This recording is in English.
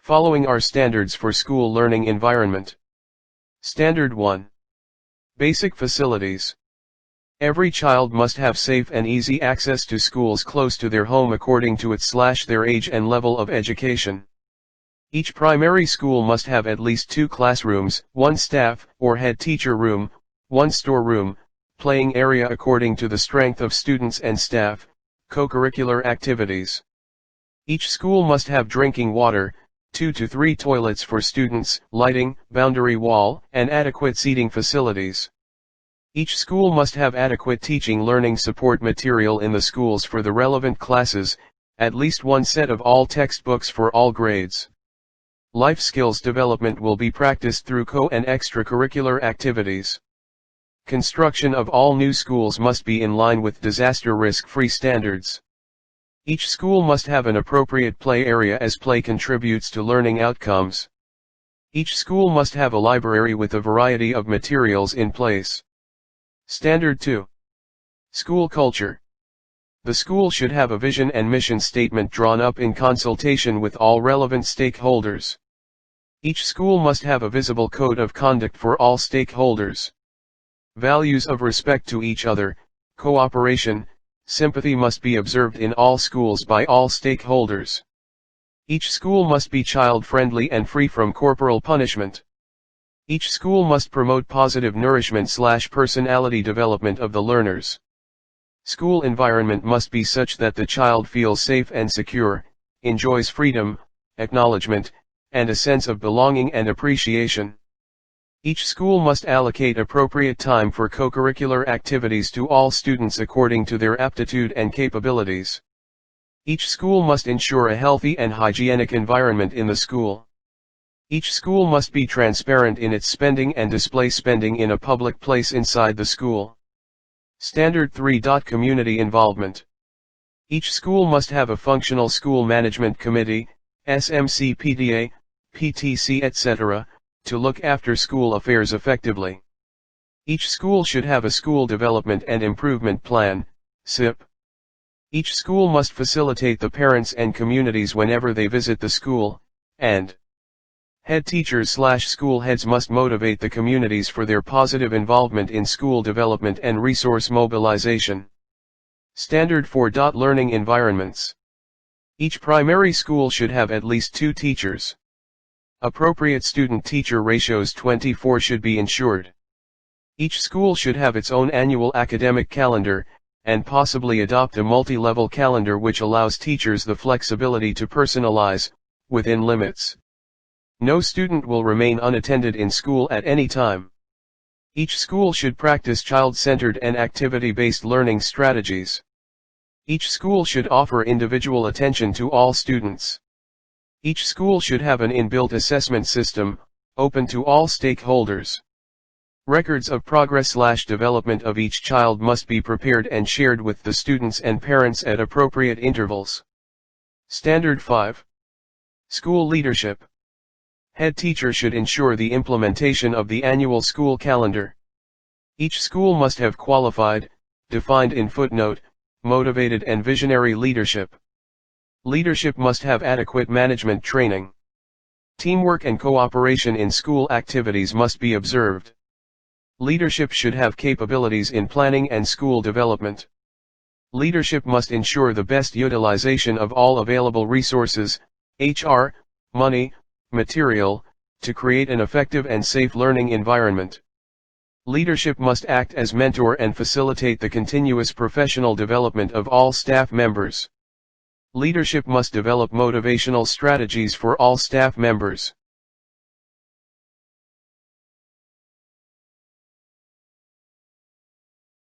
Following are standards for school learning environment. Standard 1. Basic facilities. Every child must have safe and easy access to schools close to their home according to its/their age and level of education. Each primary school must have at least 2 classrooms, 1 staff or head teacher room, 1 storeroom, playing area according to the strength of students and staff, co-curricular activities. Each school must have drinking water, 2 to 3 toilets for students, lighting, boundary wall, and adequate seating facilities. Each school must have adequate teaching learning support material in the schools for the relevant classes, at least 1 set of all textbooks for all grades. Life skills development will be practiced through co- and extracurricular activities. Construction of all new schools must be in line with disaster risk-free standards. Each school must have an appropriate play area as play contributes to learning outcomes. Each school must have a library with a variety of materials in place. Standard 2. School culture. The school should have a vision and mission statement drawn up in consultation with all relevant stakeholders. Each school must have a visible code of conduct for all stakeholders. Values of respect to each other, cooperation, sympathy must be observed in all schools by all stakeholders. Each school must be child-friendly and free from corporal punishment. Each school must promote positive nourishment/personality development of the learners. School environment must be such that the child feels safe and secure, enjoys freedom, acknowledgement, and a sense of belonging and appreciation. Each school must allocate appropriate time for co-curricular activities to all students according to their aptitude and capabilities. Each school must ensure a healthy and hygienic environment in the school. Each school must be transparent in its spending and display spending in a public place inside the school. Standard 3. Community involvement. Each school must have a functional school management committee, SMC, PTA, PTC, etc., to look after school affairs effectively. Each school should have a school development and improvement plan, SIP. Each school must facilitate the parents and communities whenever they visit the school, and head teachers/school heads must motivate the communities for their positive involvement in school development and resource mobilization. Standard 4. Learning environments. Each primary school should have at least 2 teachers. Appropriate student-teacher ratios 24 should be ensured. Each school should have its own annual academic calendar, and possibly adopt a multi-level calendar which allows teachers the flexibility to personalize, within limits. No student will remain unattended in school at any time. Each school should practice child-centered and activity-based learning strategies. Each school should offer individual attention to all students. Each school should have an inbuilt assessment system, open to all stakeholders. Records of progress/development of each child must be prepared and shared with the students and parents at appropriate intervals. Standard 5. School leadership. Head teacher should ensure the implementation of the annual school calendar. Each school must have qualified, defined in footnote, motivated and visionary leadership. Leadership must have adequate management training. Teamwork and cooperation in school activities must be observed. Leadership should have capabilities in planning and school development. Leadership must ensure the best utilization of all available resources, HR, money, material, to create an effective and safe learning environment. Leadership must act as mentor and facilitate the continuous professional development of all staff members. Leadership must develop motivational strategies for all staff members.